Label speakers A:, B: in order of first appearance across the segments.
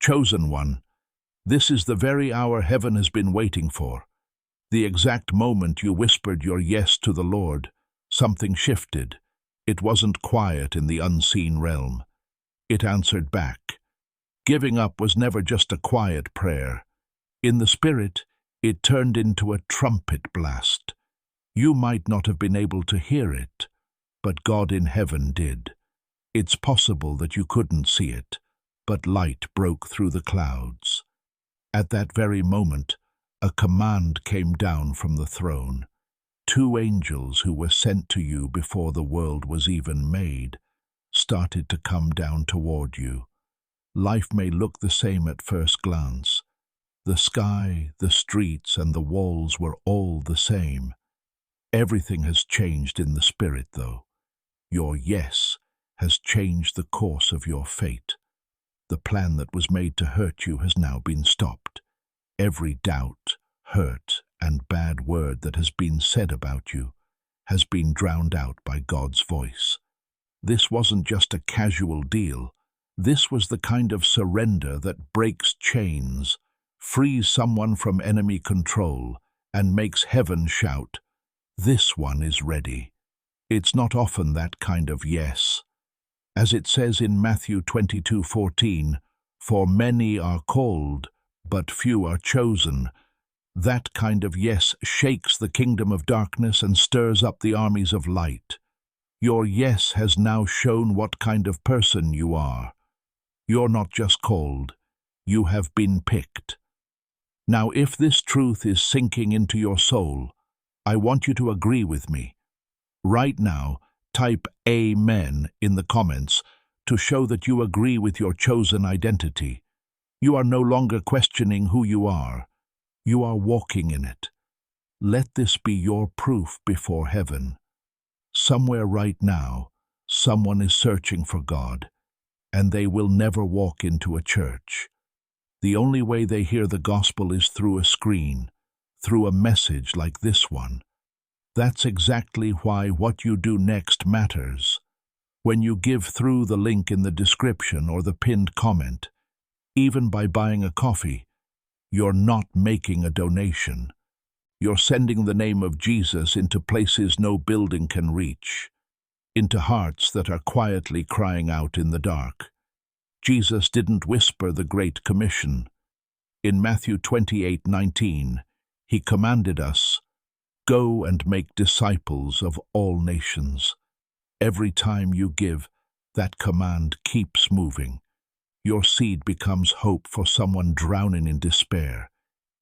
A: Chosen one, this is the very hour heaven has been waiting for. The exact moment you whispered your yes to the Lord, something shifted. It wasn't quiet in the unseen realm. It answered back. Giving up was never just a quiet prayer. In the spirit, it turned into a trumpet blast. You might not have been able to hear it, but God in heaven did. It's possible that you couldn't see it, but light broke through the clouds. At that very moment, a command came down from the throne. 2 angels who were sent to you before the world was even made started to come down toward you. Life may look the same at first glance. The sky, the streets, and the walls were all the same. Everything has changed in the spirit, though. Your yes has changed the course of your fate. The plan that was made to hurt you has now been stopped. Every doubt, hurt, and bad word that has been said about you has been drowned out by God's voice. This wasn't just a casual deal. This was the kind of surrender that breaks chains, frees someone from enemy control, and makes heaven shout, "This one is ready." It's not often that kind of yes. As it says in Matthew 22:14, "For many are called, but few are chosen." That kind of yes shakes the kingdom of darkness and stirs up the armies of light. Your yes has now shown what kind of person you are. You're not just called, you have been picked. Now, if this truth is sinking into your soul, I want you to agree with me. Right now, type Amen in the comments to show that you agree with your chosen identity. You are no longer questioning who you are. You are walking in it. Let this be your proof before heaven. Somewhere right now, someone is searching for God, and they will never walk into a church. The only way they hear the gospel is through a screen, through a message like this one. That's exactly why what you do next matters. When you give through the link in the description or the pinned comment, even by buying a coffee, you're not making a donation. You're sending the name of Jesus into places no building can reach, into hearts that are quietly crying out in the dark. Jesus didn't whisper the Great Commission. In Matthew 28:19, he commanded us, "Go and make disciples of all nations." Every time you give, that command keeps moving. Your seed becomes hope for someone drowning in despair.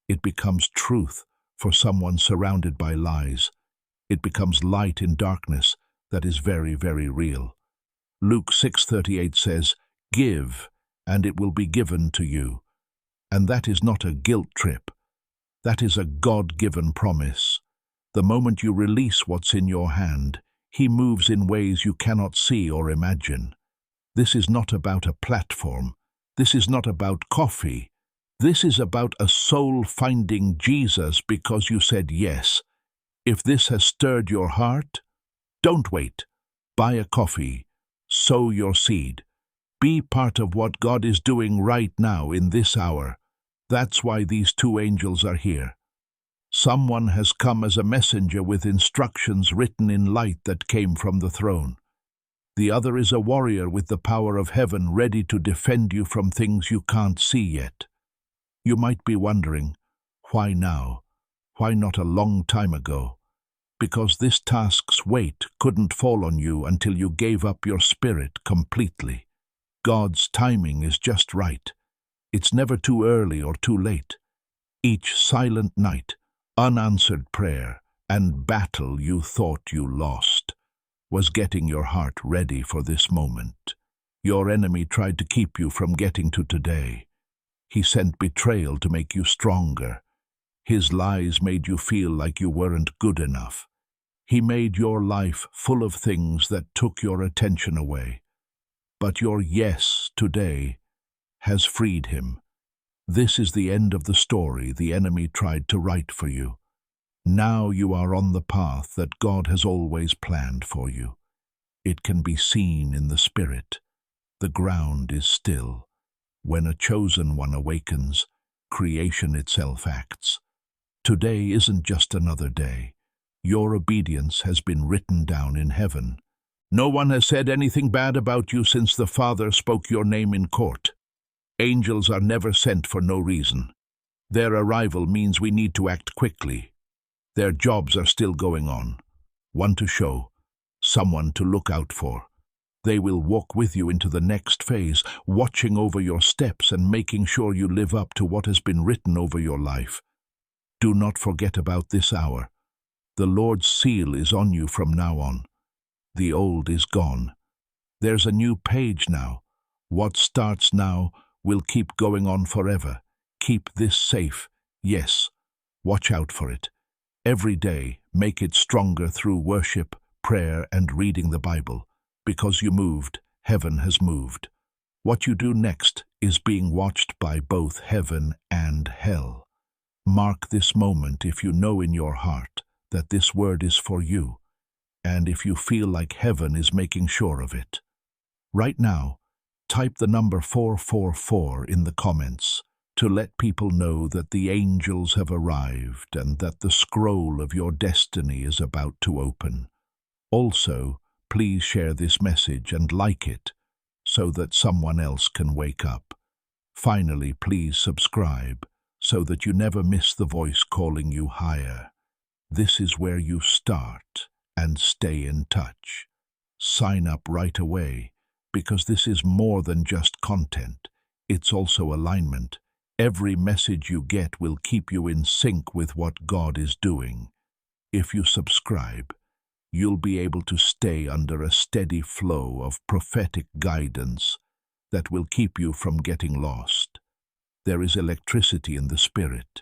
A: It becomes truth for someone surrounded by lies. It becomes light in darkness that is very, very real. Luke 6:38 says, "Give, and it will be given to you." And that is not a guilt trip. That is a God-given promise. The moment you release what's in your hand, he moves in ways you cannot see or imagine. This is not about a platform. This is not about coffee. This is about a soul finding Jesus because you said yes. If this has stirred your heart, don't wait. Buy a coffee. Sow your seed. Be part of what God is doing right now in this hour. That's why these 2 angels are here. Someone has come as a messenger with instructions written in light that came from the throne. The other is a warrior with the power of heaven ready to defend you from things you can't see yet. You might be wondering, why now? Why not a long time ago? Because this task's weight couldn't fall on you until you gave up your spirit completely. God's timing is just right. It's never too early or too late. Each silent night, unanswered prayer, and battle you thought you lost was getting your heart ready for this moment. Your enemy tried to keep you from getting to today. He sent betrayal to make you stronger. His lies made you feel like you weren't good enough. He made your life full of things that took your attention away. But your yes today has freed him. This is the end of the story the enemy tried to write for you. Now you are on the path that God has always planned for you. It can be seen in the spirit. The ground is still. When a chosen one awakens, creation itself acts. Today isn't just another day. Your obedience has been written down in heaven. No one has said anything bad about you since the Father spoke your name in court. Angels are never sent for no reason. Their arrival means we need to act quickly. Their jobs are still going on. One to show, someone to look out for. They will walk with you into the next phase, watching over your steps and making sure you live up to what has been written over your life. Do not forget about this hour. The Lord's seal is on you from now on. The old is gone. There's a new page now. What starts now will keep going on forever. Keep this safe. Yes, watch out for it. Every day, make it stronger through worship, prayer, and reading the Bible. Because you moved, heaven has moved. What you do next is being watched by both heaven and hell. Mark this moment if you know in your heart that this word is for you, and if you feel like heaven is making sure of it. Right now, type the number 444 in the comments to let people know that the angels have arrived and that the scroll of your destiny is about to open. Also, please share this message and like it so that someone else can wake up. Finally, please subscribe so that you never miss the voice calling you higher. This is where you start and stay in touch. Sign up right away because this is more than just content. It's also alignment. Every message you get will keep you in sync with what God is doing. If you subscribe, you'll be able to stay under a steady flow of prophetic guidance that will keep you from getting lost. There is electricity in the spirit.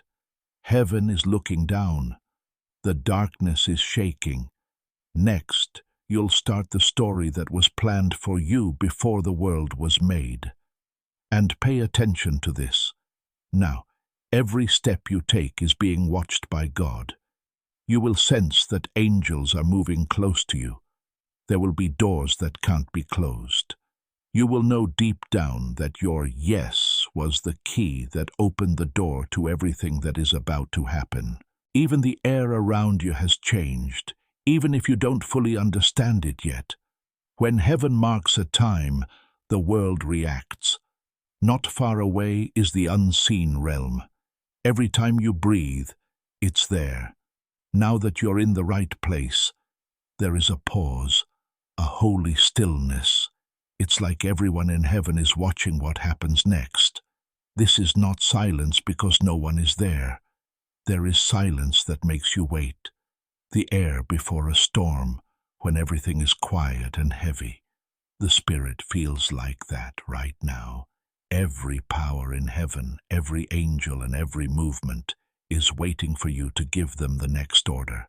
A: Heaven is looking down. The darkness is shaking. Next, you'll start the story that was planned for you before the world was made. And pay attention to this. Now, every step you take is being watched by God. You will sense that angels are moving close to you. There will be doors that can't be closed. You will know deep down that your yes was the key that opened the door to everything that is about to happen. Even the air around you has changed, even if you don't fully understand it yet. When heaven marks a time, the world reacts. Not far away is the unseen realm. Every time you breathe, it's there. Now that you're in the right place, there is a pause, a holy stillness. It's like everyone in heaven is watching what happens next. This is not silence because no one is there. There is silence that makes you wait. The air before a storm, when everything is quiet and heavy. The Spirit feels like that right now. Every power in heaven, every angel and every movement is waiting for you to give them the next order.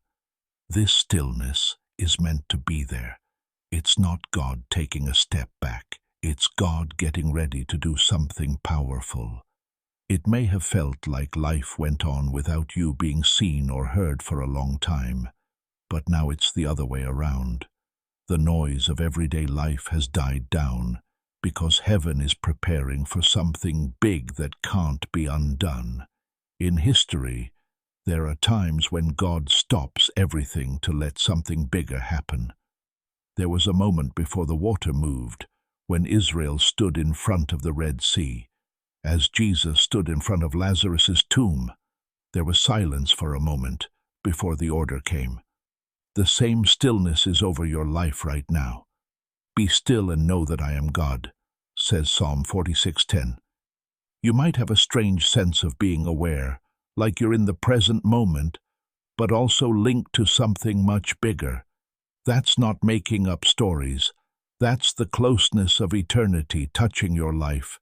A: This stillness is meant to be there. It's not God taking a step back. It's God getting ready to do something powerful. It may have felt like life went on without you being seen or heard for a long time, but now it's the other way around. The noise of everyday life has died down because heaven is preparing for something big that can't be undone. In history, there are times when God stops everything to let something bigger happen. There was a moment before the water moved, when Israel stood in front of the Red Sea. As Jesus stood in front of Lazarus's tomb, there was silence for a moment before the order came. The same stillness is over your life right now. Be still and know that I am God, says Psalm 46:10. You might have a strange sense of being aware, like you're in the present moment, but also linked to something much bigger. That's not making up stories. That's the closeness of eternity touching your life.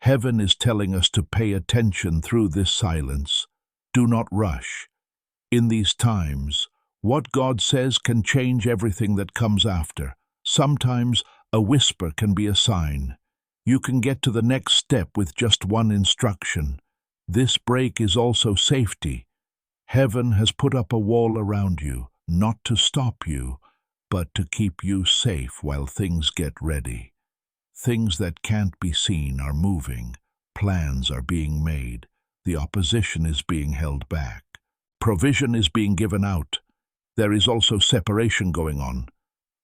A: Heaven is telling us to pay attention through this silence. Do not rush. In these times, what God says can change everything that comes after. Sometimes a whisper can be a sign. You can get to the next step with just one instruction. This break is also safety. Heaven has put up a wall around you, not to stop you, but to keep you safe while things get ready. Things that can't be seen are moving, Plans are being made. The opposition is being held back. Provision is being given out. There is also separation going on.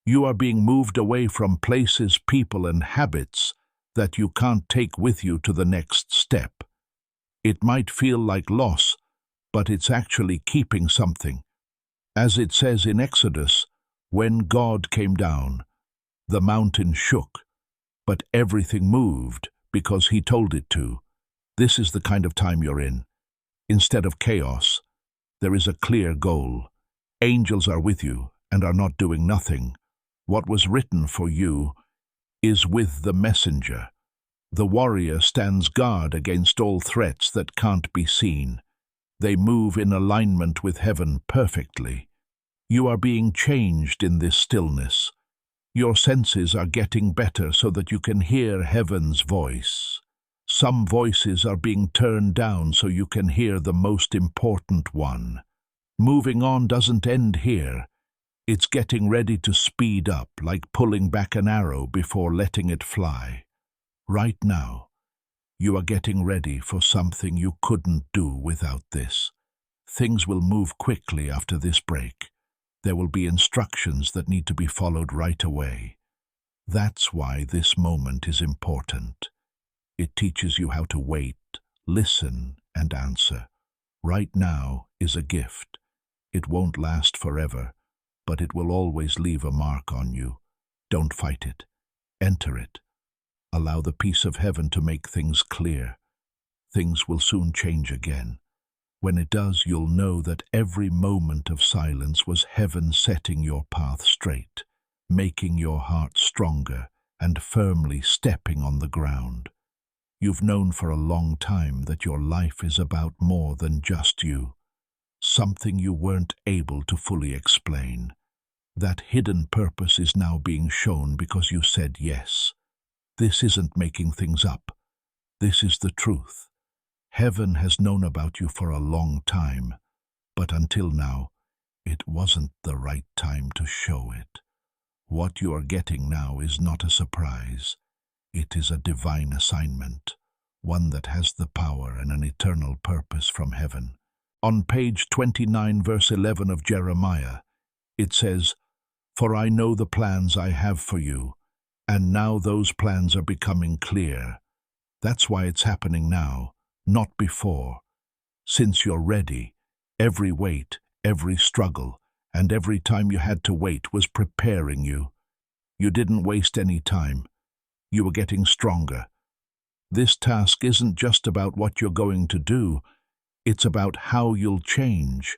A: You are being moved away from places, people, and habits that you can't take with you to the next step. It might feel like loss, but it's actually keeping something. As it says in Exodus, when God came down, the mountain shook, but everything moved because he told it to. This is the kind of time you're in. Instead of chaos, there is a clear goal. Angels are with you and are not doing nothing. What was written for you is with the messenger. The warrior stands guard against all threats that can't be seen. They move in alignment with heaven perfectly. You are being changed in this stillness. Your senses are getting better so that you can hear heaven's voice. Some voices are being turned down so you can hear the most important one. Moving on doesn't end here. It's getting ready to speed up, like pulling back an arrow before letting it fly. Right now, you are getting ready for something you couldn't do without this. Things will move quickly after this break. There will be instructions that need to be followed right away. That's why this moment is important. It teaches you how to wait, listen, and answer. Right now is a gift. It won't last forever, but it will always leave a mark on you. Don't fight it. Enter it. Allow the peace of heaven to make things clear. Things will soon change again. When it does, you'll know that every moment of silence was heaven setting your path straight, making your heart stronger and firmly stepping on the ground. You've known for a long time that your life is about more than just you, something you weren't able to fully explain. That hidden purpose is now being shown because you said yes. This isn't making things up. This is the truth. Heaven has known about you for a long time, but until now, it wasn't the right time to show it. What you are getting now is not a surprise. It is a divine assignment, one that has the power and an eternal purpose from heaven. On page 29, verse 11 of Jeremiah, it says, "For I know the plans I have for you, and now those plans are becoming clear." That's why it's happening now, not before. Since you're ready, every wait, every struggle, and every time you had to wait was preparing you. You didn't waste any time. You were getting stronger. This task isn't just about what you're going to do, it's about how you'll change.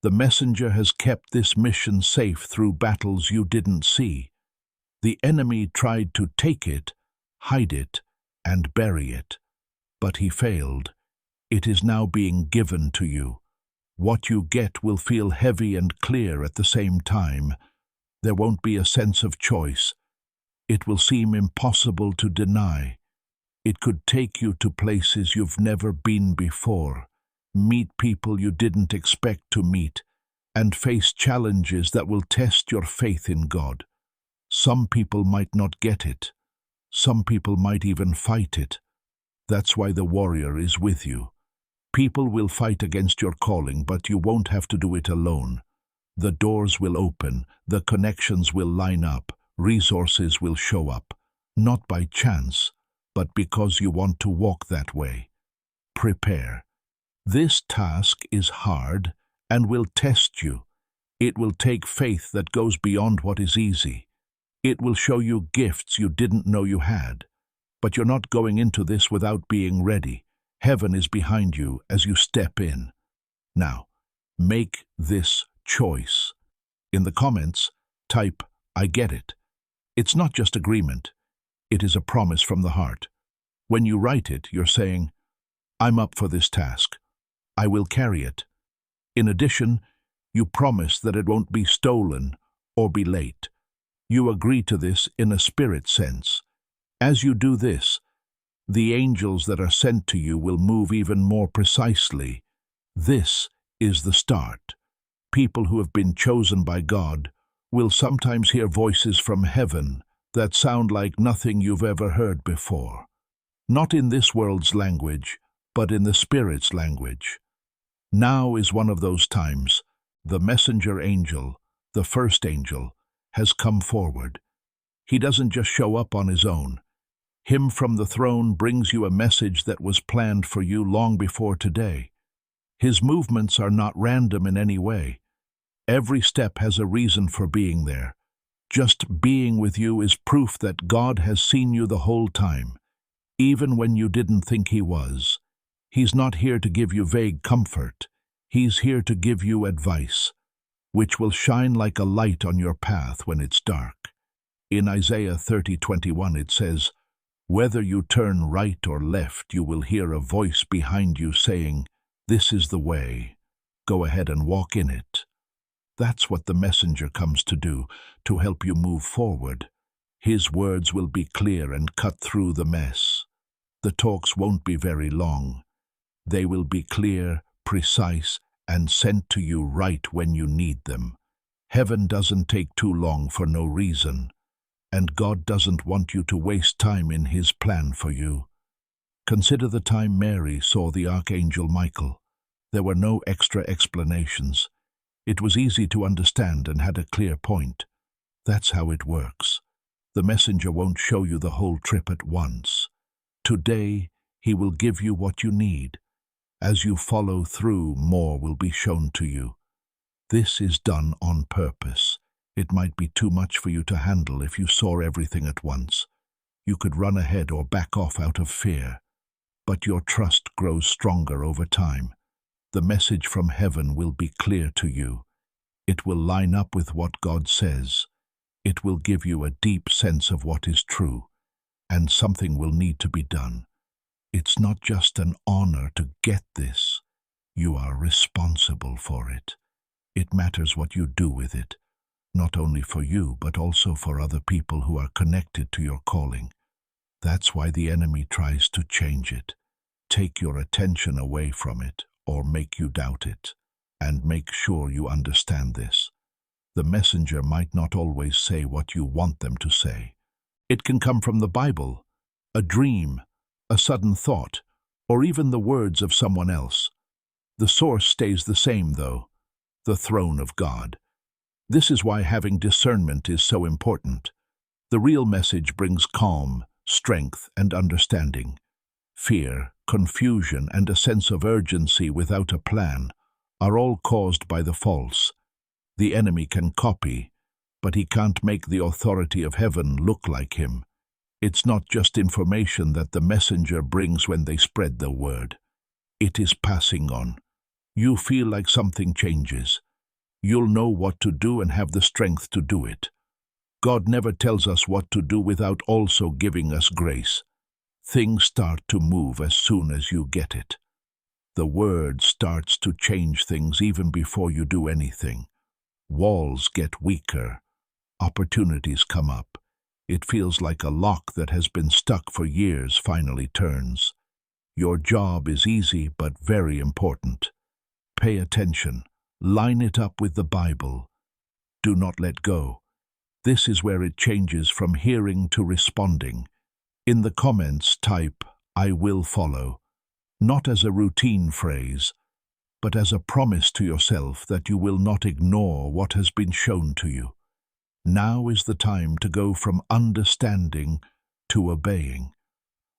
A: The messenger has kept this mission safe through battles you didn't see. The enemy tried to take it, hide it, and bury it, but he failed. It is now being given to you. What you get will feel heavy and clear at the same time. There won't be a sense of choice. It will seem impossible to deny. It could take you to places you've never been before, meet people you didn't expect to meet, and face challenges that will test your faith in God. Some people might not get it. Some people might even fight it. That's why the warrior is with you. People will fight against your calling, but you won't have to do it alone. The doors will open, the connections will line up, resources will show up, not by chance, but because you want to walk that way. Prepare. This task is hard and will test you. It will take faith that goes beyond what is easy. It will show you gifts you didn't know you had. But you're not going into this without being ready. Heaven is behind you as you step in. Now, make this choice. In the comments, type, "I get it." It's not just agreement. It is a promise from the heart. When you write it, you're saying, "I'm up for this task. I will carry it." In addition, you promise that it won't be stolen or be late. You agree to this in a spirit sense. As you do this, the angels that are sent to you will move even more precisely. This is the start. People who have been chosen by God will sometimes hear voices from heaven that sound like nothing you've ever heard before. not in this world's language, but in the Spirit's language. Now is one of those times. The messenger angel, the first angel, has come forward. He doesn't just show up on his own. Him from the throne brings you a message that was planned for you long before today. His movements are not random in any way. Every step has a reason for being there. Just being with you is proof that God has seen you the whole time, even when you didn't think He was. He's not here to give you vague comfort. He's here to give you advice, which will shine like a light on your path when it's dark. In Isaiah 30:21 it says, "Whether you turn right or left, you will hear a voice behind you saying, 'This is the way. Go ahead and walk in it.'" That's what the messenger comes to do, to help you move forward. His words will be clear and cut through the mess. The talks won't be very long. They will be clear, precise, and sent to you right when you need them. Heaven doesn't take too long for no reason, and God doesn't want you to waste time in His plan for you. Consider the time Mary saw the Archangel Michael. There were no extra explanations. It was easy to understand and had a clear point. That's how it works. The messenger won't show you the whole trip at once. Today, he will give you what you need. As you follow through, more will be shown to you. This is done on purpose. It might be too much for you to handle if you saw everything at once. You could run ahead or back off out of fear. But your trust grows stronger over time. The message from heaven will be clear to you. It will line up with what God says. It will give you a deep sense of what is true, and something will need to be done. It's not just an honor to get this. You are responsible for it. It matters what you do with it, not only for you, but also for other people who are connected to your calling. That's why the enemy tries to change it, take your attention away from it, or make you doubt it. And make sure you understand this. The messenger might not always say what you want them to say. It can come from the Bible, a dream, a sudden thought, or even the words of someone else. The source stays the same, though, the throne of God. This is why having discernment is so important. The real message brings calm, strength, and understanding. Fear, confusion, and a sense of urgency without a plan are all caused by the false. The enemy can copy, but he can't make the authority of heaven look like him. It's not just information that the messenger brings when they spread the word. It is passing on. You feel like something changes. You'll know what to do and have the strength to do it. God never tells us what to do without also giving us grace. Things start to move as soon as you get it. The word starts to change things even before you do anything. Walls get weaker. Opportunities come up. It feels like a lock that has been stuck for years finally turns. Your job is easy but very important. Pay attention. Line it up with the Bible. Do not let go. This is where it changes from hearing to responding. In the comments, type, "I will follow," not as a routine phrase, but as a promise to yourself that you will not ignore what has been shown to you. Now is the time to go from understanding to obeying.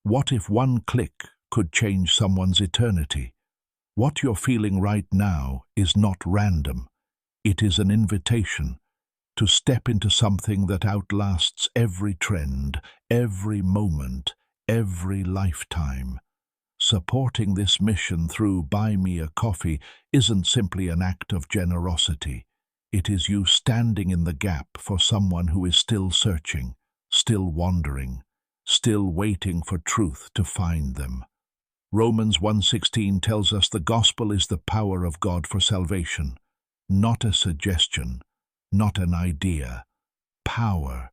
A: What if one click could change someone's eternity? What you're feeling right now is not random. It is an invitation to step into something that outlasts every trend, every moment, every lifetime. Supporting this mission through Buy Me a Coffee isn't simply an act of generosity. It is you standing in the gap for someone who is still searching, still wandering, still waiting for truth to find them. Romans 1:16 tells us the gospel is the power of God for salvation, not a suggestion, not an idea, power.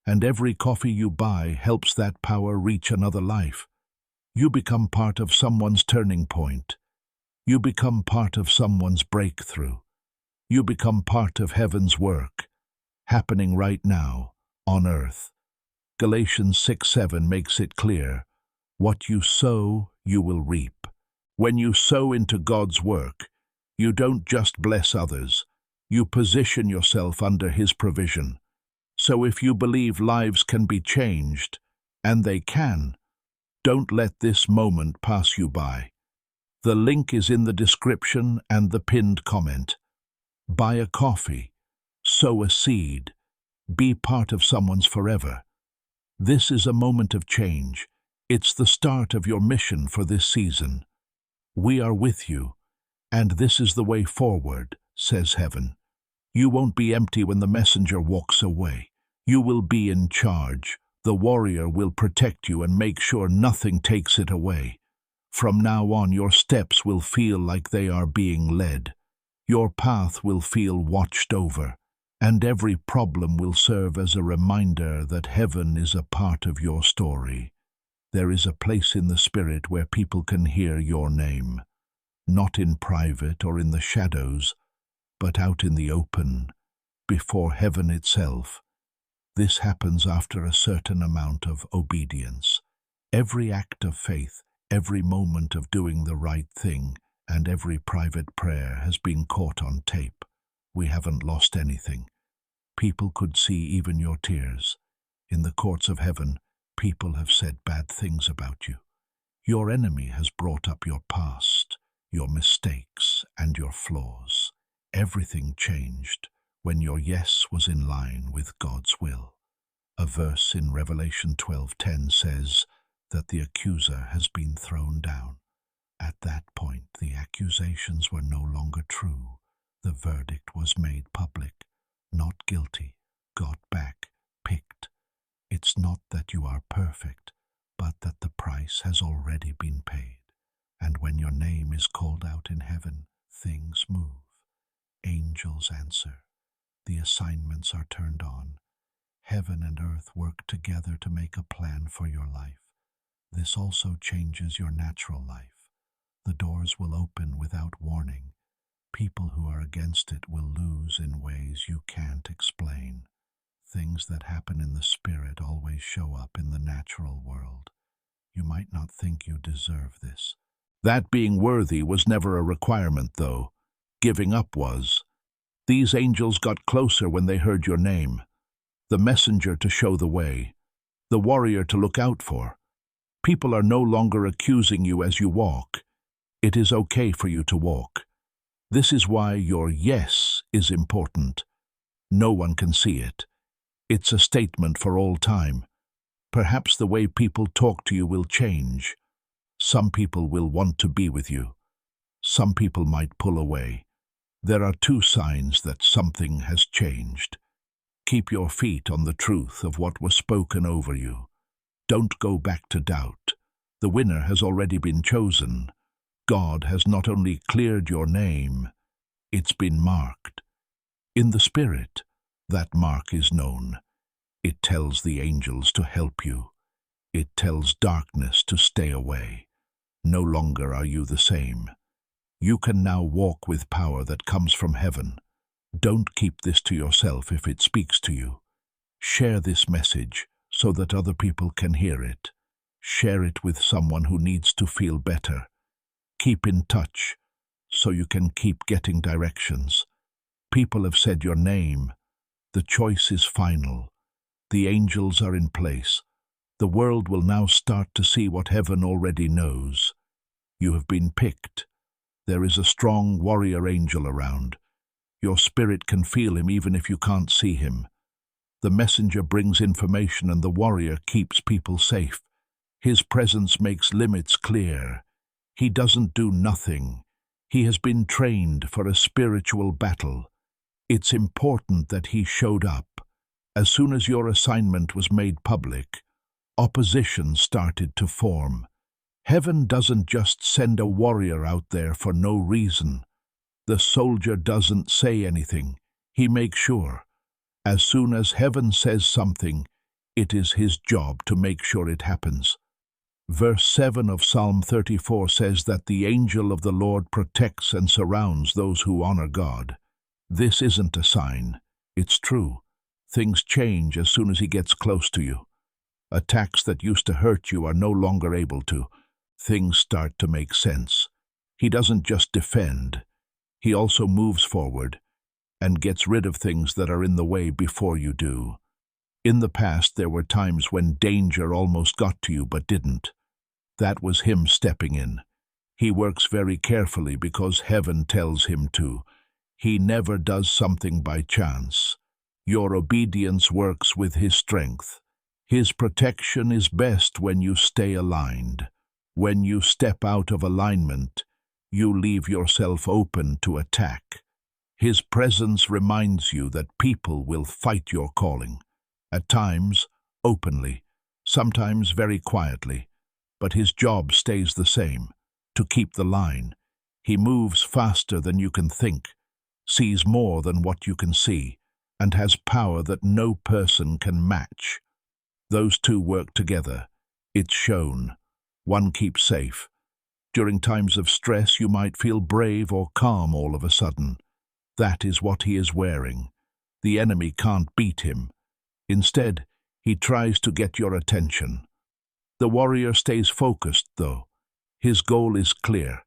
A: And every coffee you buy helps that power reach another life. You become part of someone's turning point. You become part of someone's breakthrough. You become part of heaven's work, happening right now, on earth. Galatians 6:7 makes it clear. What you sow, you will reap. When you sow into God's work, you don't just bless others, you position yourself under His provision. So if you believe lives can be changed, and they can, don't let this moment pass you by. The link is in the description and the pinned comment. Buy a coffee, sow a seed, be part of someone's forever. This is a moment of change. It's the start of your mission for this season. We are with you, and this is the way forward, says heaven. You won't be empty when the messenger walks away. You will be in charge. The warrior will protect you and make sure nothing takes it away. From now on, your steps will feel like they are being led. Your path will feel watched over, and every problem will serve as a reminder that heaven is a part of your story. There is a place in the Spirit where people can hear your name, not in private or in the shadows, but out in the open, before heaven itself. This happens after a certain amount of obedience. Every act of faith, every moment of doing the right thing, and every private prayer has been caught on tape. We haven't lost anything. People could see even your tears. In the courts of heaven, people have said bad things about you. Your enemy has brought up your past, your mistakes, and your flaws. Everything changed when your yes was in line with God's will. A verse in Revelation 12:10 says that the accuser has been thrown down. At that point, the accusations were no longer true. The verdict was made public. Not guilty, got back, picked. It's not that you are perfect, but that the price has already been paid. And when your name is called out in heaven, things move. Angels answer. The assignments are turned on. Heaven and earth work together to make a plan for your life. This also changes your natural life. The doors will open without warning. People who are against it will lose in ways you can't explain. Things that happen in the spirit always show up in the natural world. You might not think you deserve this. That being worthy was never a requirement, though. Giving up was. These angels got closer when they heard your name. The messenger to show the way. The warrior to look out for. People are no longer accusing you as you walk. It is okay for you to walk. This is why your yes is important. No one can see it. It's a statement for all time. Perhaps the way people talk to you will change. Some people will want to be with you. Some people might pull away. There are two signs that something has changed. Keep your feet on the truth of what was spoken over you. Don't go back to doubt. The winner has already been chosen. God has not only cleared your name, it's been marked. In the Spirit, that mark is known. It tells the angels to help you. It tells darkness to stay away. No longer are you the same. You can now walk with power that comes from heaven. Don't keep this to yourself if it speaks to you. Share this message so that other people can hear it. Share it with someone who needs to feel better. Keep in touch so you can keep getting directions. People have said your name. The choice is final. The angels are in place. The world will now start to see what heaven already knows. You have been picked. There is a strong warrior angel around. Your spirit can feel him even if you can't see him. The messenger brings information and the warrior keeps people safe. His presence makes limits clear. He doesn't do nothing. He has been trained for a spiritual battle. It's important that he showed up. As soon as your assignment was made public, opposition started to form. Heaven doesn't just send a warrior out there for no reason. The soldier doesn't say anything. He makes sure. As soon as heaven says something, it is his job to make sure it happens. Verse 7 of Psalm 34 says that the angel of the Lord protects and surrounds those who honor God. This isn't a sign. It's true. Things change as soon as he gets close to you. Attacks that used to hurt you are no longer able to. Things start to make sense. He doesn't just defend. He also moves forward and gets rid of things that are in the way before you do. In the past, there were times when danger almost got to you but didn't. That was him stepping in. He works very carefully because heaven tells him to. He never does something by chance. Your obedience works with his strength. His protection is best when you stay aligned. When you step out of alignment, you leave yourself open to attack. His presence reminds you that people will fight your calling. At times, openly, sometimes very quietly, but his job stays the same, to keep the line. He moves faster than you can think, sees more than what you can see, and has power that no person can match. Those two work together. It's shown. One keeps safe. During times of stress, you might feel brave or calm all of a sudden. That is what he is wearing. The enemy can't beat him. Instead, he tries to get your attention. The warrior stays focused, though. His goal is clear: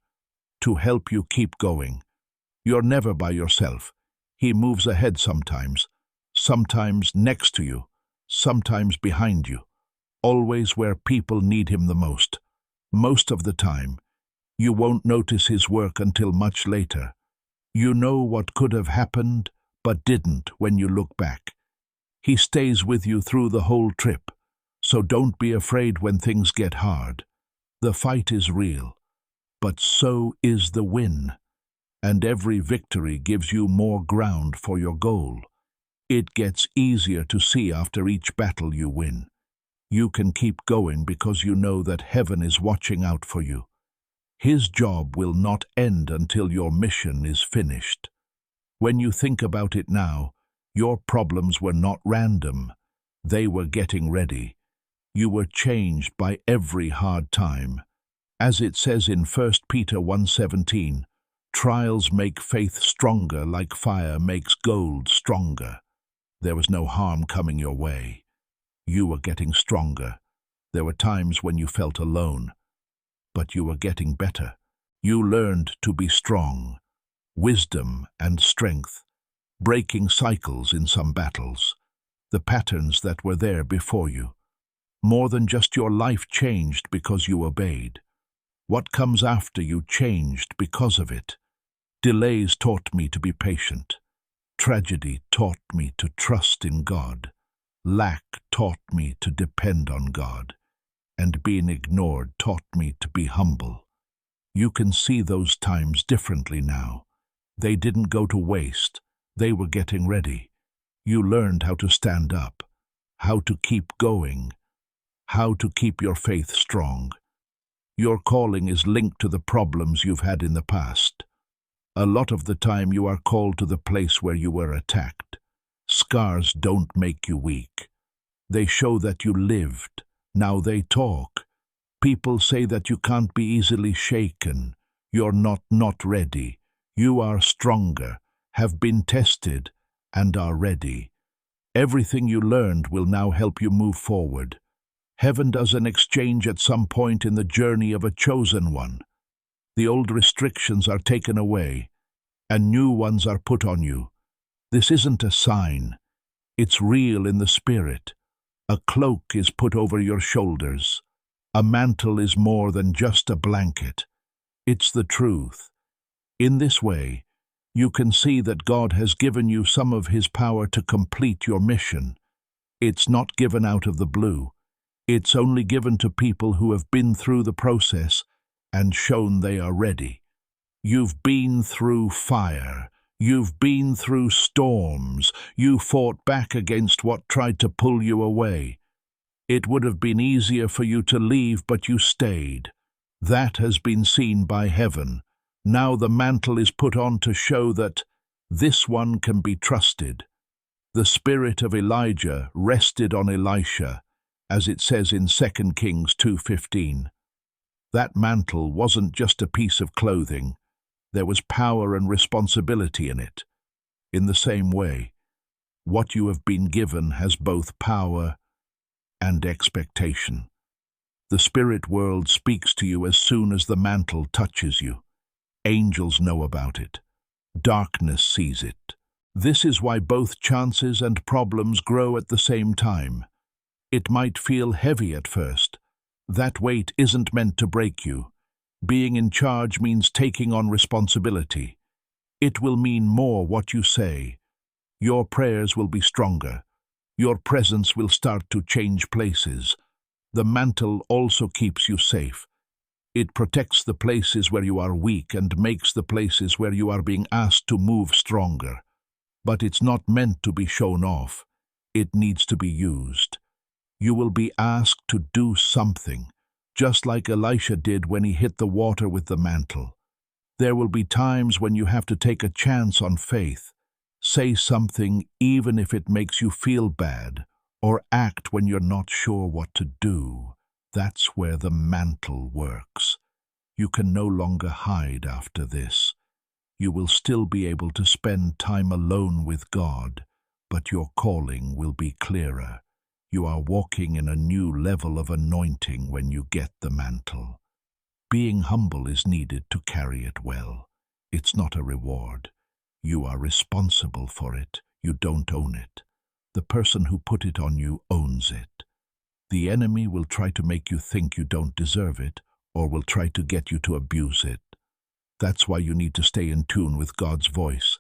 A: to help you keep going. You're never by yourself. He moves ahead sometimes next to you, sometimes behind you, always where people need him the most. Most of the time, you won't notice his work until much later. You know what could have happened, but didn't when you look back. He stays with you through the whole trip, so don't be afraid when things get hard. The fight is real, but so is the win, and every victory gives you more ground for your goal. It gets easier to see after each battle you win. You can keep going because you know that heaven is watching out for you. His job will not end until your mission is finished. When you think about it now, your problems were not random. They were getting ready. You were changed by every hard time. As it says in 1 Peter 1:17, trials make faith stronger like fire makes gold stronger. There was no harm coming your way. You were getting stronger. There were times when you felt alone, but you were getting better. You learned to be strong, wisdom and strength, breaking cycles in some battles, the patterns that were there before you. More than just your life changed because you obeyed. What comes after you changed because of it. Delays taught me to be patient. Tragedy taught me to trust in God. Lack taught me to depend on God. And being ignored taught me to be humble. You can see those times differently now. They didn't go to waste. They were getting ready. You learned how to stand up, how to keep going, how to keep your faith strong. Your calling is linked to the problems you've had in the past. A lot of the time you are called to the place where you were attacked. Scars don't make you weak. They show that you lived. Now they talk. People say that you can't be easily shaken. You're not ready. You are stronger, have been tested, and are ready. Everything you learned will now help you move forward. Heaven does an exchange at some point in the journey of a chosen one. The old restrictions are taken away, and new ones are put on you. This isn't a sign. It's real in the spirit. A cloak is put over your shoulders. A mantle is more than just a blanket. It's the truth. In this way, you can see that God has given you some of His power to complete your mission. It's not given out of the blue. It's only given to people who have been through the process and shown they are ready. You've been through fire. You've been through storms. You fought back against what tried to pull you away. It would have been easier for you to leave, but you stayed. That has been seen by heaven. Now the mantle is put on to show that this one can be trusted. The spirit of Elijah rested on Elisha, as it says in 2 Kings 2:15. That mantle wasn't just a piece of clothing. There was power and responsibility in it. In the same way, what you have been given has both power and expectation. The spirit world speaks to you as soon as the mantle touches you. Angels know about it. Darkness sees it. This is why both chances and problems grow at the same time. It might feel heavy at first. That weight isn't meant to break you. Being in charge means taking on responsibility. It will mean more what you say. Your prayers will be stronger. Your presence will start to change places. The mantle also keeps you safe. It protects the places where you are weak and makes the places where you are being asked to move stronger. But it's not meant to be shown off. It needs to be used. You will be asked to do something, just like Elisha did when he hit the water with the mantle. There will be times when you have to take a chance on faith, say something even if it makes you feel bad, or act when you're not sure what to do. That's where the mantle works. You can no longer hide after this. You will still be able to spend time alone with God, but your calling will be clearer. You are walking in a new level of anointing when you get the mantle. Being humble is needed to carry it well. It's not a reward. You are responsible for it. You don't own it. The person who put it on you owns it. The enemy will try to make you think you don't deserve it, or will try to get you to abuse it. That's why you need to stay in tune with God's voice.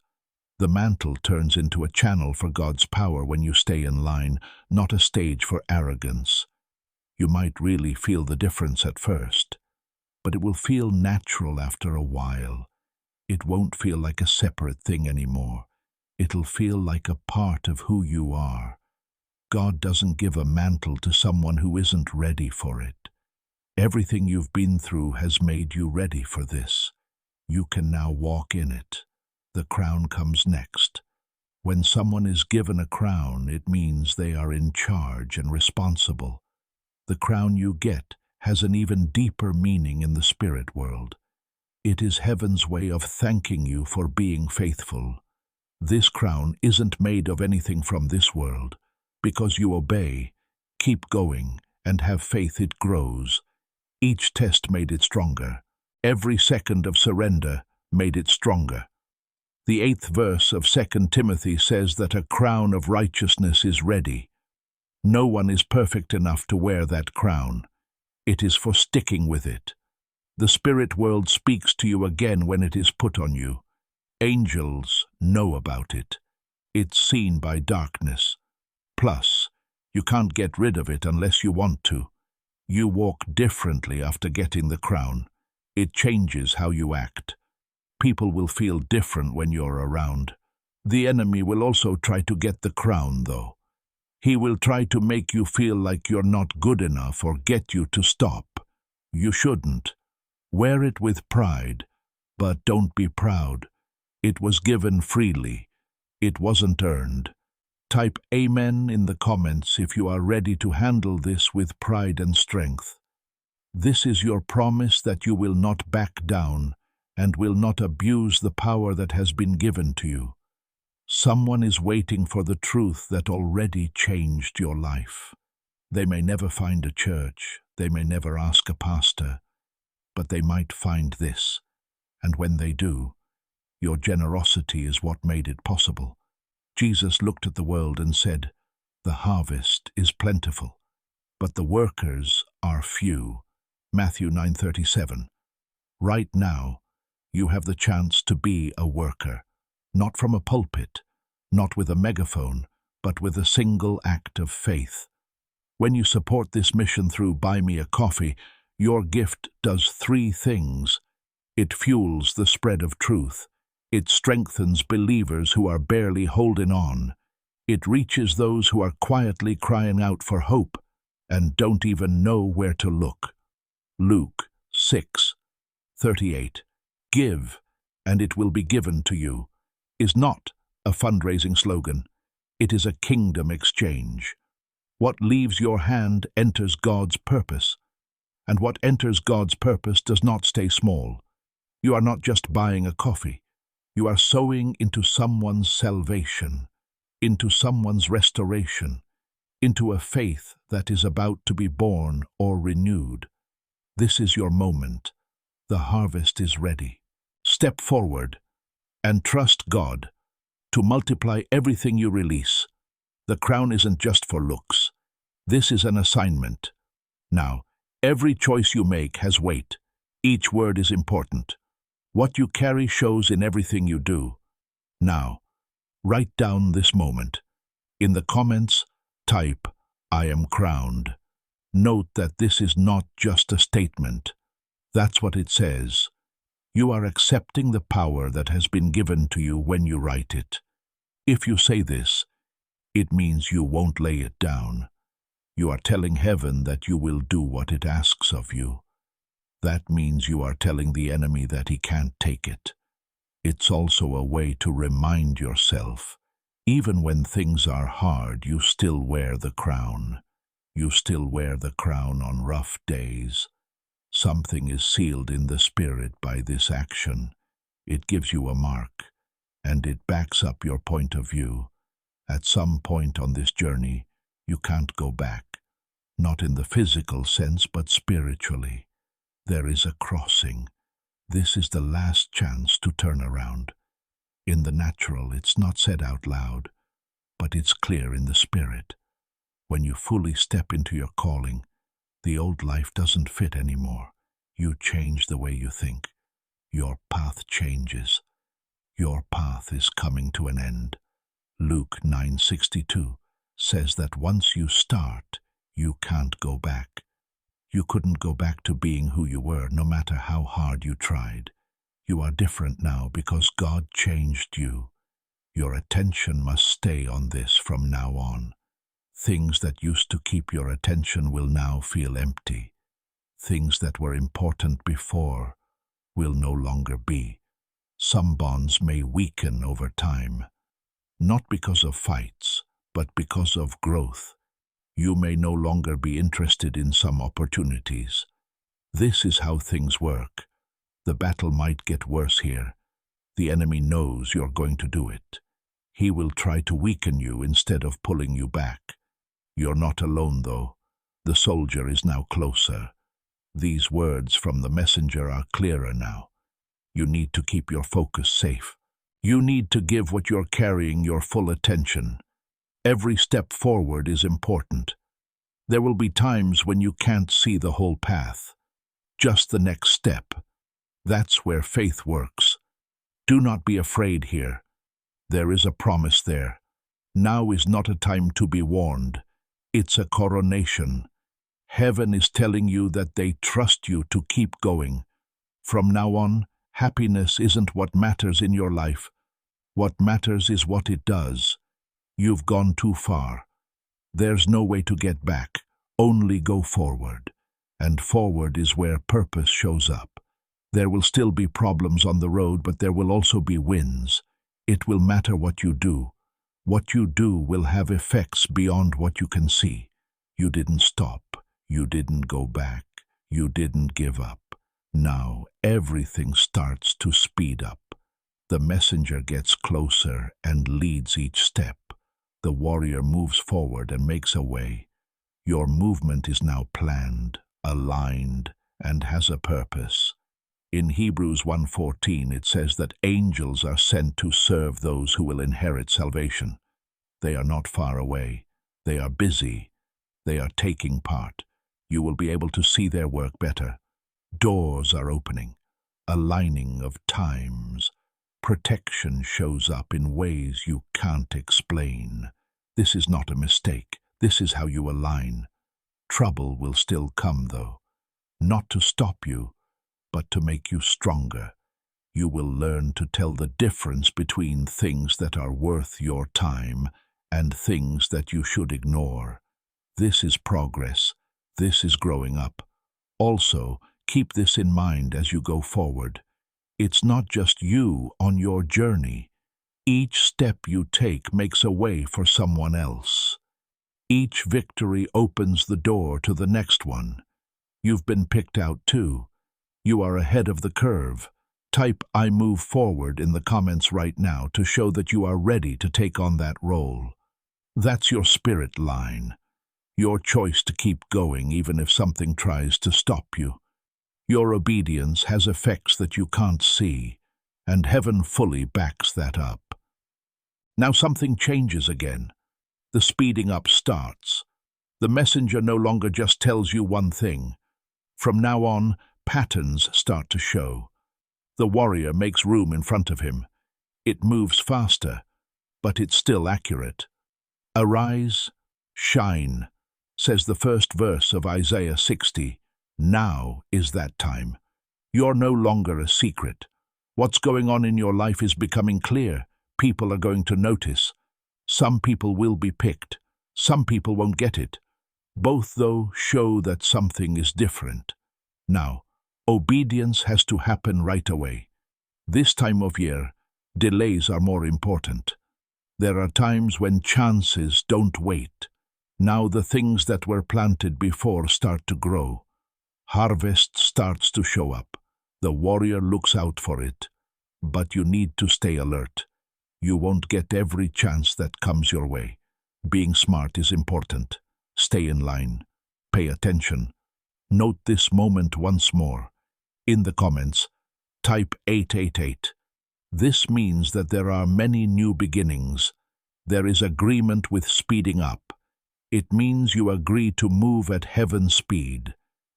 A: The mantle turns into a channel for God's power when you stay in line, not a stage for arrogance. You might really feel the difference at first, but it will feel natural after a while. It won't feel like a separate thing anymore. It'll feel like a part of who you are. God doesn't give a mantle to someone who isn't ready for it. Everything you've been through has made you ready for this. You can now walk in it. The crown comes next. When someone is given a crown, it means they are in charge and responsible. The crown you get has an even deeper meaning in the spirit world. It is heaven's way of thanking you for being faithful. This crown isn't made of anything from this world. Because you obey, keep going, and have faith, it grows. Each test made it stronger. Every second of surrender made it stronger. The 8th verse of 2 Timothy says that a crown of righteousness is ready. No one is perfect enough to wear that crown. It is for sticking with it. The spirit world speaks to you again when it is put on you. Angels know about it. It's seen by darkness. Plus, you can't get rid of it unless you want to. You walk differently after getting the crown. It changes how you act. People will feel different when you're around. The enemy will also try to get the crown, though. He will try to make you feel like you're not good enough or get you to stop. You shouldn't. Wear it with pride, but don't be proud. It was given freely. It wasn't earned. Type Amen in the comments if you are ready to handle this with pride and strength. This is your promise that you will not back down and will not abuse the power that has been given to you. Someone is waiting for the truth that already changed your life. They may never find a church, they may never ask a pastor, but they might find this. And when they do, your generosity is what made it possible. Jesus looked at the world and said, "The harvest is plentiful, but the workers are few." Matthew 9:37. Right now, you have the chance to be a worker, not from a pulpit, not with a megaphone, but with a single act of faith. When you support this mission through Buy Me a Coffee, your gift does 3 things. It fuels the spread of truth. It strengthens believers who are barely holding on. It reaches those who are quietly crying out for hope and don't even know where to look. Luke 6:38. Give, and it will be given to you, is not a fundraising slogan. It is a kingdom exchange. What leaves your hand enters God's purpose, and what enters God's purpose does not stay small. You are not just buying a coffee. You are sowing into someone's salvation, into someone's restoration, into a faith that is about to be born or renewed. This is your moment. The harvest is ready. Step forward and trust God to multiply everything you release. The crown isn't just for looks. This is an assignment. Now, every choice you make has weight. Each word is important. What you carry shows in everything you do. Now, write down this moment. In the comments, type, "I am crowned." Note that this is not just a statement. That's what it says. You are accepting the power that has been given to you when you write it. If you say this, it means you won't lay it down. You are telling heaven that you will do what it asks of you. That means you are telling the enemy that he can't take it. It's also a way to remind yourself, even when things are hard, you still wear the crown. You still wear the crown on rough days. Something is sealed in the spirit by this action. It gives you a mark, and it backs up your point of view. At some point on this journey, you can't go back. Not in the physical sense, but spiritually. There is a crossing. This is the last chance to turn around. In the natural, it's not said out loud, but it's clear in the spirit. When you fully step into your calling, the old life doesn't fit anymore. You change the way you think. Your path changes. Your path is coming to an end. Luke 9:62 says that once you start, you can't go back. You couldn't go back to being who you were, no matter how hard you tried. You are different now because God changed you. Your attention must stay on this from now on. Things that used to keep your attention will now feel empty. Things that were important before will no longer be. Some bonds may weaken over time, not because of fights, but because of growth. You may no longer be interested in some opportunities. This is how things work. The battle might get worse here. The enemy knows you're going to do it. He will try to weaken you instead of pulling you back. You're not alone, though. The soldier is now closer. These words from the messenger are clearer now. You need to keep your focus safe. You need to give what you're carrying your full attention. Every step forward is important. There will be times when you can't see the whole path. Just the next step. That's where faith works. Do not be afraid here. There is a promise there. Now is not a time to be warned. It's a coronation. Heaven is telling you that they trust you to keep going. From now on, happiness isn't what matters in your life. What matters is what it does. You've gone too far. There's no way to get back. Only go forward. And forward is where purpose shows up. There will still be problems on the road, but there will also be wins. It will matter what you do. What you do will have effects beyond what you can see. You didn't stop. You didn't go back. You didn't give up. Now everything starts to speed up. The messenger gets closer and leads each step. The warrior moves forward and makes a way. Your movement is now planned, aligned, and has a purpose. In Hebrews 1:14 it says that angels are sent to serve those who will inherit salvation. They are not far away. They are busy. They are taking part. You will be able to see their work better. Doors are opening. Aligning of times. Protection shows up in ways you can't explain. This is not a mistake. This is how you align. Trouble will still come, though. Not to stop you, but to make you stronger. You will learn to tell the difference between things that are worth your time and things that you should ignore. This is progress. This is growing up. Also, keep this in mind as you go forward. It's not just you on your journey. Each step you take makes a way for someone else. Each victory opens the door to the next one. You've been picked out too. You are ahead of the curve. Type "I move forward" in the comments right now to show that you are ready to take on that role. That's your spirit line. your choice to keep going even if something tries to stop you. Your obedience has effects that you can't see, and heaven fully backs that up. Now something changes again. The speeding up starts. The messenger no longer just tells you one thing. From now on, patterns start to show. The warrior makes room in front of him. It moves faster, but it's still accurate. Arise, shine, says the first verse of Isaiah 60. Now is that time. You're no longer a secret. What's going on in your life is becoming clear. People are going to notice. Some people will be picked. Some people won't get it. Both, though, show that something is different. Now, obedience has to happen right away. This time of year, delays are more important. There are times when chances don't wait. Now the things that were planted before start to grow. Harvest starts to show up. The warrior looks out for it. But you need to stay alert. You won't get every chance that comes your way. Being smart is important. Stay in line. Pay attention. Note this moment once more. In the comments, type 888. This means that there are many new beginnings. There is agreement with speeding up. It means you agree to move at heaven's speed.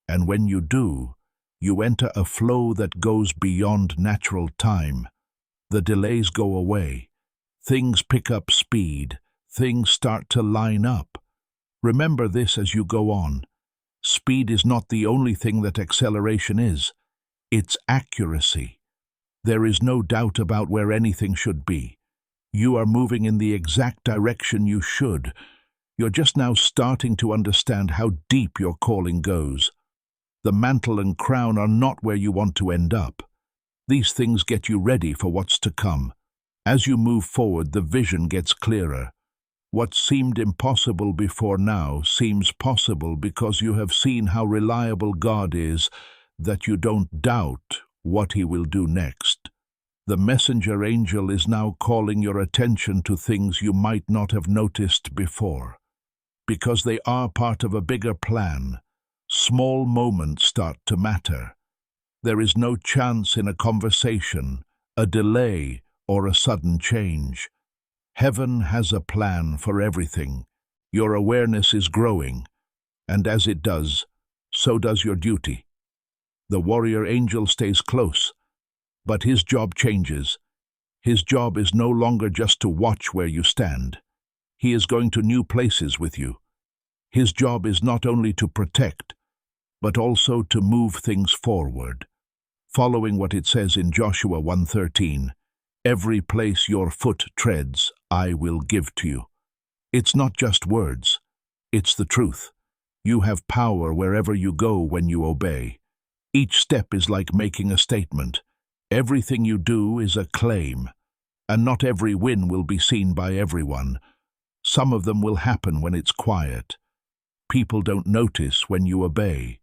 A: And when you do, you enter a flow that goes beyond natural time. The delays go away. Things pick up speed. Things start to line up. Remember this as you go on. Speed is not the only thing that acceleration is. It's accuracy. There is no doubt about where anything should be. You are moving in the exact direction you should. You're just now starting to understand how deep your calling goes. The mantle and crown are not where you want to end up. These things get you ready for what's to come. As you move forward, the vision gets clearer. What seemed impossible before now seems possible because you have seen how reliable God is, that you don't doubt what He will do next. The messenger angel is now calling your attention to things you might not have noticed before. Because they are part of a bigger plan, small moments start to matter. There is no chance in a conversation, a delay, or a sudden change. Heaven has a plan for everything. Your awareness is growing, and as it does, so does your duty. The warrior angel stays close, but his job changes. His job is no longer just to watch where you stand. He is going to new places with you. His job is not only to protect, but also to move things forward. Following what it says in Joshua 1:13, every place your foot treads, I will give to you. It's not just words, it's the truth. You have power wherever you go when you obey. Each step is like making a statement. Everything you do is a claim, and not every win will be seen by everyone. Some of them will happen when it's quiet. People don't notice when you obey.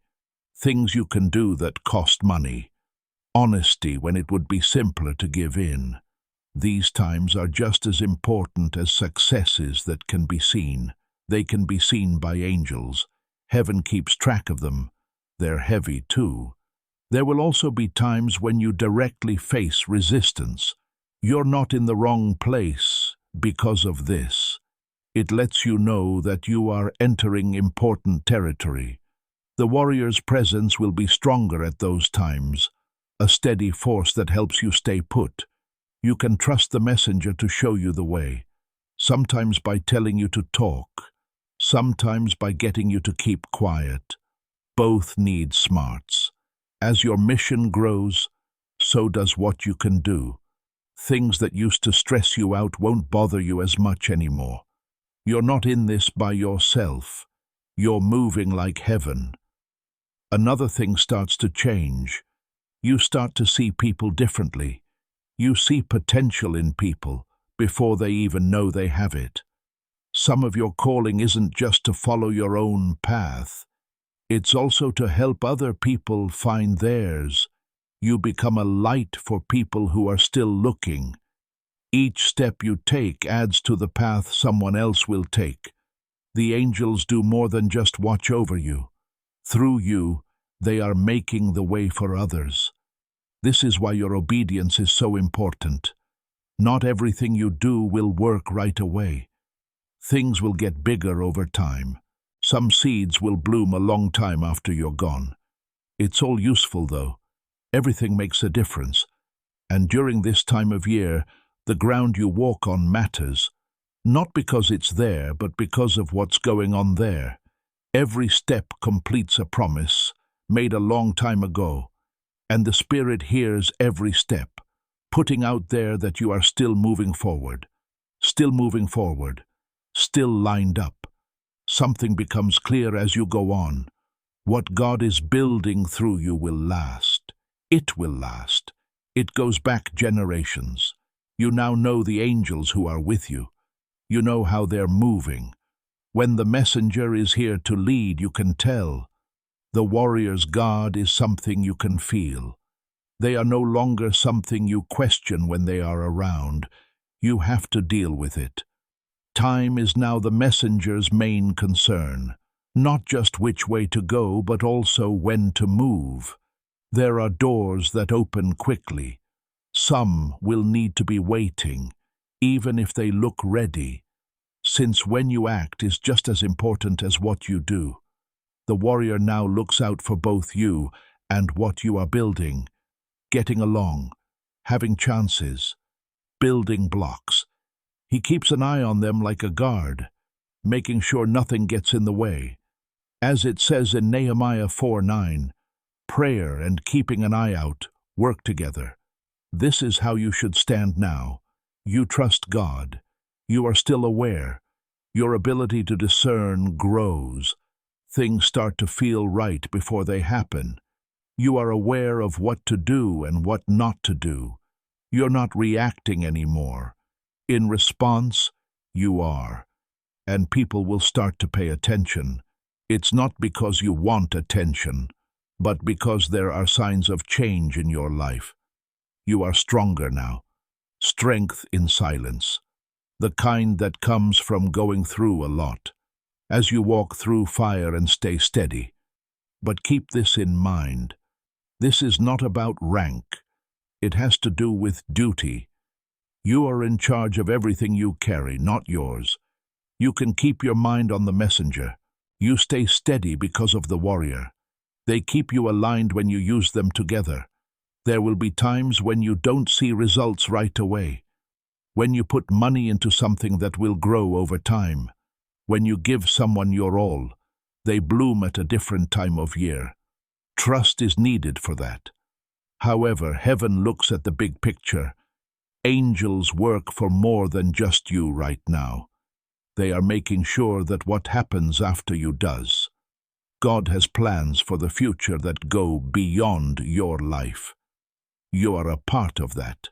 A: Things you can do that cost money. Honesty when it would be simpler to give in. These times are just as important as successes that can be seen. They can be seen by angels. Heaven keeps track of them. They're heavy too. There will also be times when you directly face resistance. You're not in the wrong place because of this. It lets you know that you are entering important territory. The warrior's presence will be stronger at those times, a steady force that helps you stay put. You can trust the messenger to show you the way, sometimes by telling you to talk, sometimes by getting you to keep quiet. Both need smarts. As your mission grows, so does what you can do. Things that used to stress you out won't bother you as much anymore. You're not in this by yourself. You're moving like heaven. Another thing starts to change. You start to see people differently. You see potential in people before they even know they have it. Some of your calling isn't just to follow your own path. It's also to help other people find theirs. You become a light for people who are still looking. Each step you take adds to the path someone else will take. The angels do more than just watch over you. Through you, they are making the way for others. This is why your obedience is so important. Not everything you do will work right away. Things will get bigger over time. Some seeds will bloom a long time after you're gone. It's all useful, though. Everything makes a difference. And during this time of year, the ground you walk on matters, not because it's there, but because of what's going on there. Every step completes a promise made a long time ago, and the Spirit hears every step, putting out there that you are still moving forward, still lined up. Something becomes clear as you go on. What God is building through you will last. It will last. It goes back generations. You now know the angels who are with you. You know how they're moving. When the messenger is here to lead, you can tell. The warrior's God is something you can feel. They are no longer something you question when they are around. You have to deal with it. Time is now the messenger's main concern. Not just which way to go, but also when to move. There are doors that open quickly. Some will need to be waiting, even if they look ready, since when you act is just as important as what you do. The warrior now looks out for both you and what you are building, getting along, having chances, building blocks. He keeps an eye on them like a guard, making sure nothing gets in the way. As it says in Nehemiah 4:9, prayer and keeping an eye out work together. This is how you should stand now. You trust God. You are still aware. Your ability to discern grows. Things start to feel right before they happen. You are aware of what to do and what not to do. You're not reacting anymore. In response, you are. And people will start to pay attention. It's not because you want attention, but because there are signs of change in your life. You are stronger now. Strength in silence. The kind that comes from going through a lot. As you walk through fire and stay steady. But keep this in mind. This is not about rank. It has to do with duty. You are in charge of everything you carry, not yours. You can keep your mind on the messenger. You stay steady because of the warrior. They keep you aligned when you use them together. There will be times when you don't see results right away. When you put money into something that will grow over time. When you give someone your all, they bloom at a different time of year. Trust is needed for that. However, heaven looks at the big picture. Angels work for more than just you right now. They are making sure that what happens after you does. God has plans for the future that go beyond your life. You are a part of that.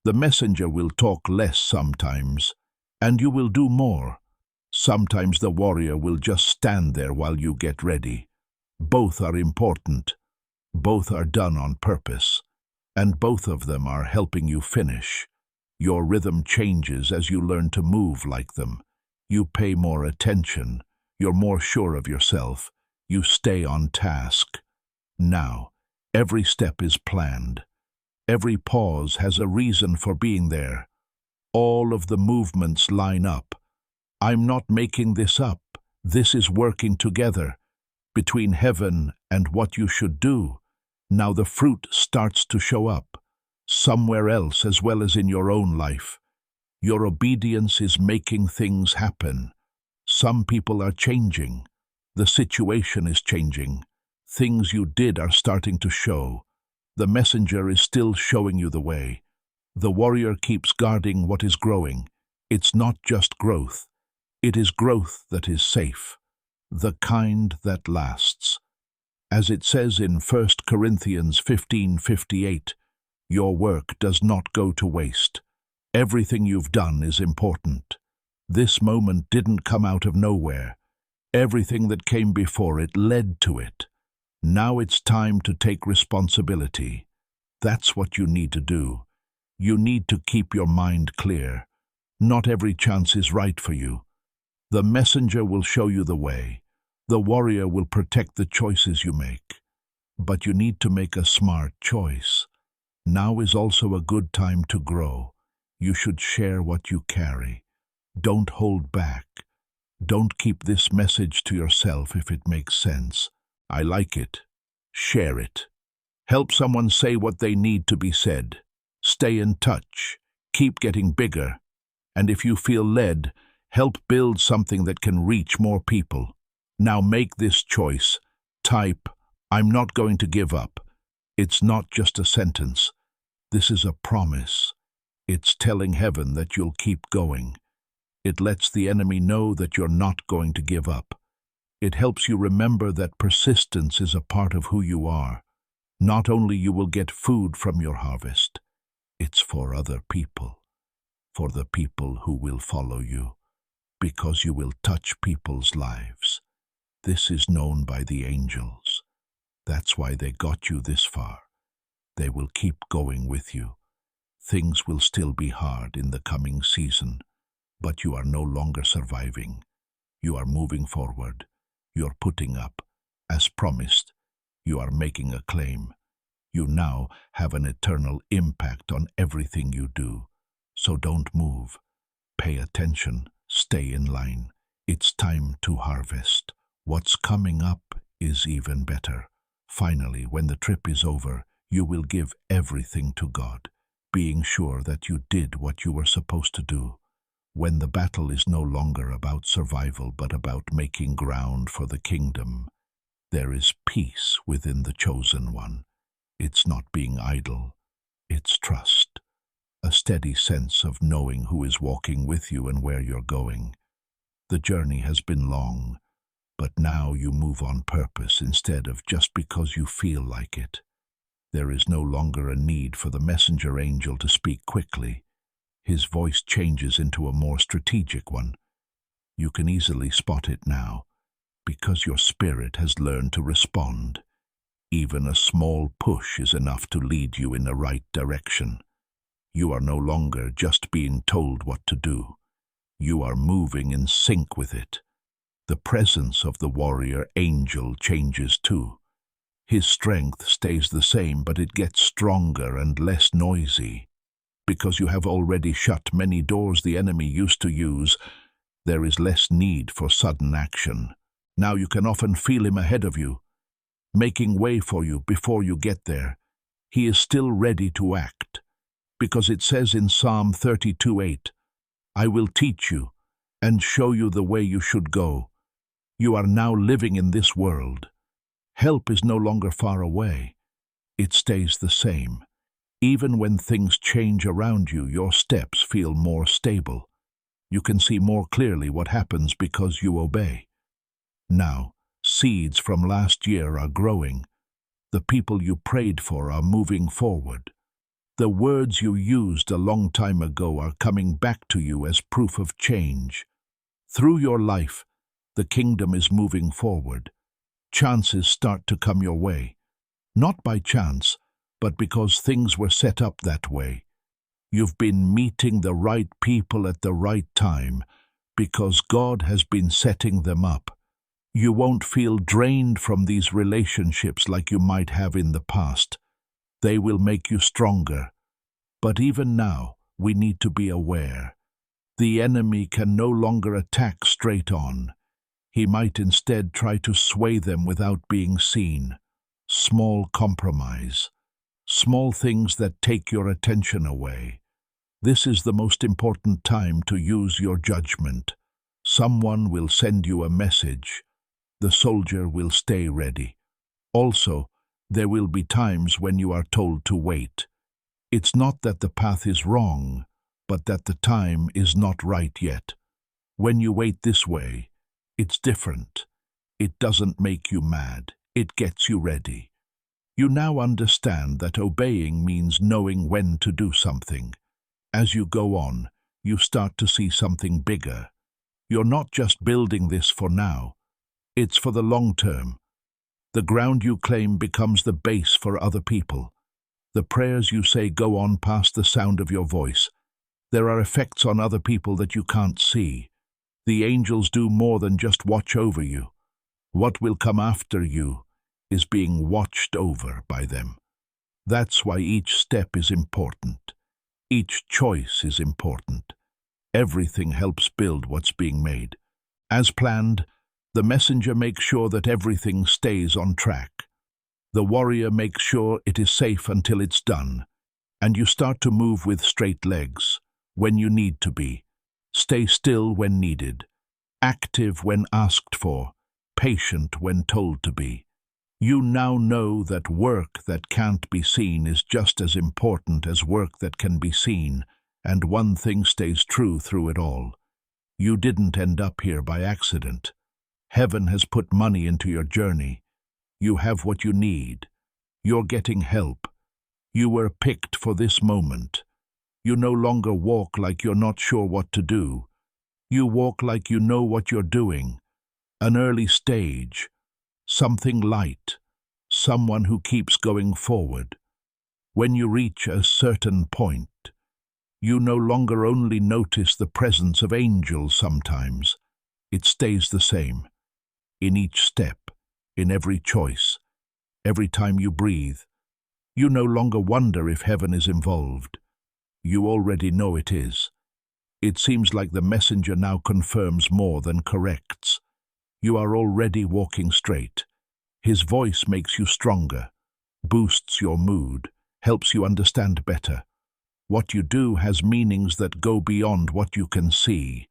A: The messenger will talk less sometimes, and you will do more. Sometimes the warrior will just stand there while you get ready. Both are important. Both are done on purpose. And both of them are helping you finish. Your rhythm changes as you learn to move like them. You pay more attention. You're more sure of yourself. You stay on task. Now, every step is planned. Every pause has a reason for being there. All of the movements line up. I'm not making this up. This is working together between heaven and what you should do. Now the fruit starts to show up, somewhere else as well as in your own life. Your obedience is making things happen. Some people are changing. The situation is changing. Things you did are starting to show. The messenger is still showing you the way. The warrior keeps guarding what is growing. It's not just growth. It is growth that is safe, the kind that lasts. As it says in 1 Corinthians 15:58, your work does not go to waste. Everything you've done is important. This moment didn't come out of nowhere. Everything that came before it led to it. Now it's time to take responsibility. That's what you need to do. You need to keep your mind clear. Not every chance is right for you. The messenger will show you the way. The warrior will protect the choices you make. But you need to make a smart choice. Now is also a good time to grow. You should share what you carry. Don't hold back. Don't keep this message to yourself if it makes sense. I like it. Share it. Help someone say what they need to be said. Stay in touch. Keep getting bigger. And if you feel led, help build something that can reach more people. Now make this choice. Type, "I'm not going to give up." It's not just a sentence. This is a promise. It's telling heaven that you'll keep going. It lets the enemy know that you're not going to give up. It helps you remember that persistence is a part of who you are. Not only you will get food from your harvest, it's for other people, for the people who will follow you, because you will touch people's lives. This is known by the angels. That's why they got you this far. They will keep going with you. Things will still be hard in the coming season, but you are no longer surviving. You are moving forward. You're putting up. As promised, you are making a claim. You now have an eternal impact on everything you do. So don't move. Pay attention. Stay in line. It's time to harvest. What's coming up is even better. Finally, when the trip is over, you will give everything to God, being sure that you did what you were supposed to do. When the battle is no longer about survival but about making ground for the kingdom, there is peace within the chosen one. It's not being idle, it's trust, a steady sense of knowing who is walking with you and where you're going. The journey has been long, but now you move on purpose instead of just because you feel like it. There is no longer a need for the messenger angel to speak quickly. His voice changes into a more strategic one. You can easily spot it now, because your spirit has learned to respond. Even a small push is enough to lead you in the right direction. You are no longer just being told what to do. You are moving in sync with it. The presence of the warrior angel changes too. His strength stays the same, but it gets stronger and less noisy. Because you have already shut many doors the enemy used to use, there is less need for sudden action. Now you can often feel him ahead of you, making way for you before you get there. He is still ready to act, because it says in Psalm 32:8, "I will teach you and show you the way you should go." You are now living in this world. Help is no longer far away. It stays the same. Even when things change around you, your steps feel more stable. You can see more clearly what happens because you obey. Now, seeds from last year are growing. The people you prayed for are moving forward. The words you used a long time ago are coming back to you as proof of change. Through your life, the kingdom is moving forward. Chances start to come your way, not by chance, but because things were set up that way. You've been meeting the right people at the right time, because God has been setting them up. You won't feel drained from these relationships like you might have in the past. They will make you stronger. But even now, we need to be aware. The enemy can no longer attack straight on. He might instead try to sway them without being seen. Small compromise. Small things that take your attention away. This is the most important time to use your judgment. Someone will send you a message. The soldier will stay ready. Also, there will be times when you are told to wait. It's not that the path is wrong, but that the time is not right yet. When you wait this way, it's different. It doesn't make you mad. It gets you ready. You now understand that obeying means knowing when to do something. As you go on, you start to see something bigger. You're not just building this for now. It's for the long term. The ground you claim becomes the base for other people. The prayers you say go on past the sound of your voice. There are effects on other people that you can't see. The angels do more than just watch over you. What will come after you is being watched over by them. That's why each step is important. Each choice is important. Everything helps build what's being made. As planned, the messenger makes sure that everything stays on track. The warrior makes sure it is safe until it's done, and you start to move with straight legs when you need to be. Stay still when needed, active when asked for, patient when told to be. You now know that work that can't be seen is just as important as work that can be seen, and one thing stays true through it all. You didn't end up here by accident. Heaven has put money into your journey. You have what you need. You're getting help. You were picked for this moment. You no longer walk like you're not sure what to do. You walk like you know what you're doing. An early stage, something light, someone who keeps going forward. When you reach a certain point, you no longer only notice the presence of angels sometimes. It stays the same. In each step, in every choice, every time you breathe, you no longer wonder if heaven is involved. You already know it is. It seems like the messenger now confirms more than corrects. You are already walking straight. His voice makes you stronger, boosts your mood, helps you understand better. What you do has meanings that go beyond what you can see.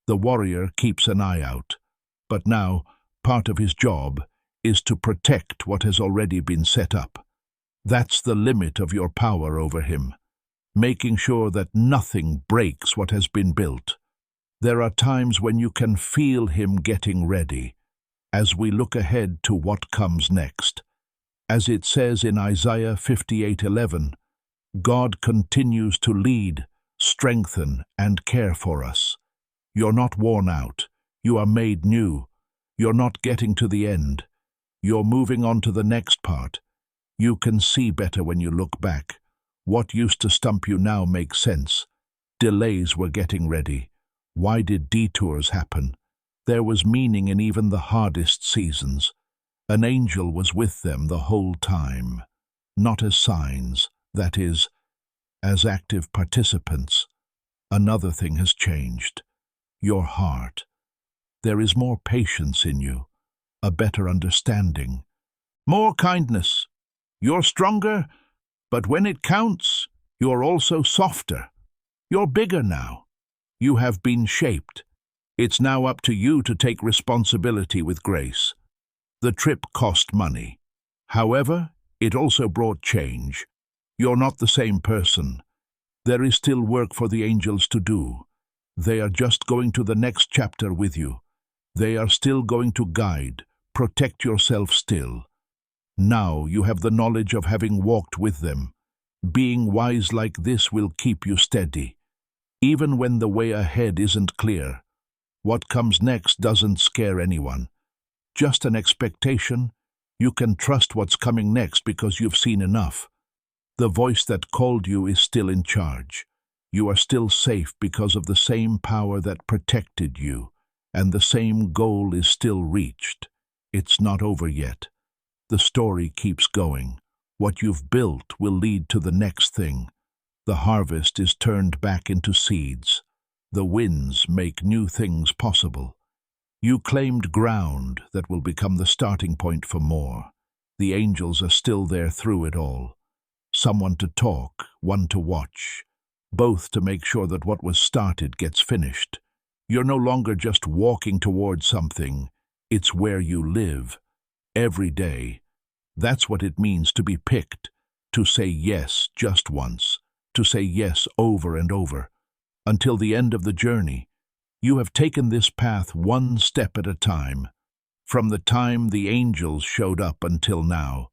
A: The warrior keeps an eye out, but now part of his job is to protect what has already been set up. That's the limit of your power over him, making sure that nothing breaks what has been built. There are times when you can feel him getting ready, as we look ahead to what comes next. As it says in Isaiah 58:11, God continues to lead, strengthen, and care for us. You're not worn out. You are made new. You're not getting to the end. You're moving on to the next part. You can see better when you look back. What used to stump you now makes sense. Delays were getting ready. Why did detours happen? There was meaning in even the hardest seasons. An angel was with them the whole time, not as signs, that is, as active participants. Another thing has changed. Your heart. There is more patience in you, a better understanding, more kindness. You're stronger, but when it counts, you're also softer. You're bigger now. You have been shaped. It's now up to you to take responsibility with grace. The trip cost money. However, it also brought change. You're not the same person. There is still work for the angels to do. They are just going to the next chapter with you. They are still going to guide, protect yourself still. Now you have the knowledge of having walked with them. Being wise like this will keep you steady. Even when the way ahead isn't clear, what comes next doesn't scare anyone. Just an expectation. You can trust what's coming next because you've seen enough. The voice that called you is still in charge. You are still safe because of the same power that protected you, and the same goal is still reached. It's not over yet. The story keeps going. What you've built will lead to the next thing. The harvest is turned back into seeds. The winds make new things possible. You claimed ground that will become the starting point for more. The angels are still there through it all. Someone to talk, one to watch, both to make sure that what was started gets finished. You're no longer just walking towards something. It's where you live. Every day. That's what it means to be picked, to say yes just once, to say yes over and over, until the end of the journey. You have taken this path one step at a time, from the time the angels showed up until now.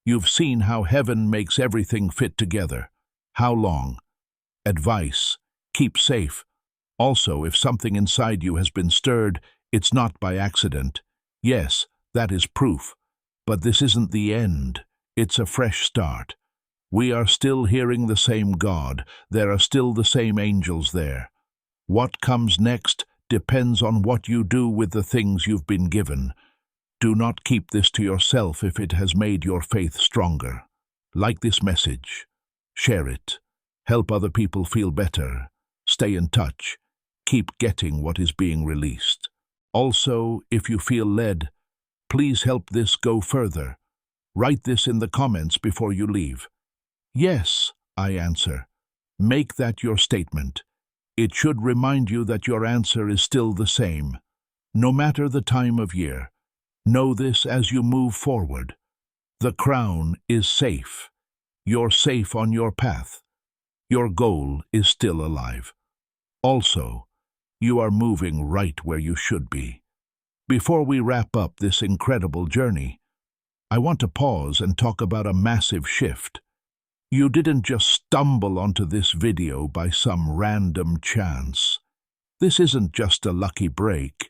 A: You've seen how heaven makes everything fit together. How long? Advice. Keep safe. Also, if something inside you has been stirred, it's not by accident. Yes, that is proof. But this isn't the end. It's a fresh start. We are still hearing the same God. There are still the same angels there. What comes next depends on what you do with the things you've been given. Do not keep this to yourself if it has made your faith stronger. Like this message. Share it. Help other people feel better. Stay in touch. Keep getting what is being released. Also, if you feel led, please help this go further. Write this in the comments before you leave. Yes, I answer. Make that your statement. It should remind you that your answer is still the same. No matter the time of year, know this as you move forward. The crown is safe. You're safe on your path. Your goal is still alive. Also, you are moving right where you should be. Before we wrap up this incredible journey, I want to pause and talk about a massive shift. You didn't just stumble onto this video by some random chance. This isn't just a lucky break.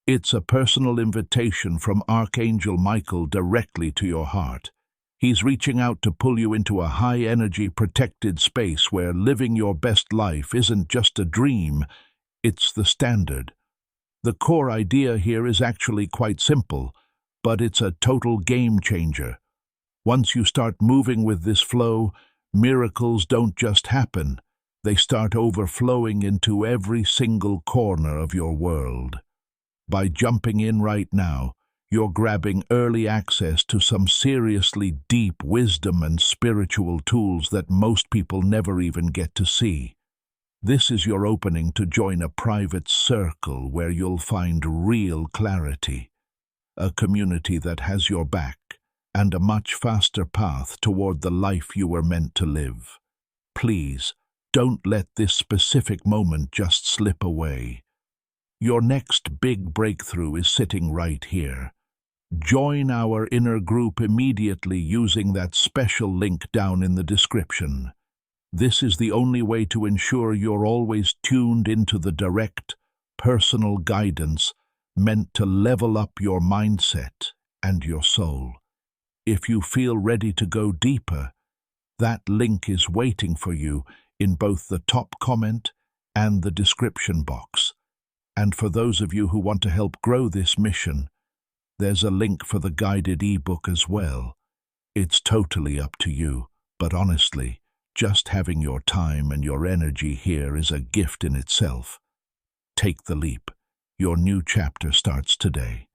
A: It's a personal invitation from Archangel Michael directly to your heart. He's reaching out to pull you into a high-energy, protected space where living your best life isn't just a dream, it's the standard. The core idea here is actually quite simple, but it's a total game changer. Once you start moving with this flow, miracles don't just happen. They start overflowing into every single corner of your world. By jumping in right now, you're grabbing early access to some seriously deep wisdom and spiritual tools that most people never even get to see. This is your opening to join a private circle where you'll find real clarity, a community that has your back, and a much faster path toward the life you were meant to live. Please, don't let this specific moment just slip away. Your next big breakthrough is sitting right here. Join our inner group immediately using that special link down in the description. This is the only way to ensure you're always tuned into the direct, personal guidance meant to level up your mindset and your soul. If you feel ready to go deeper, that link is waiting for you in both the top comment and the description box. And for those of you who want to help grow this mission, there's a link for the guided ebook as well. It's totally up to you, but honestly, just having your time and your energy here is a gift in itself. Take the leap. Your new chapter starts today.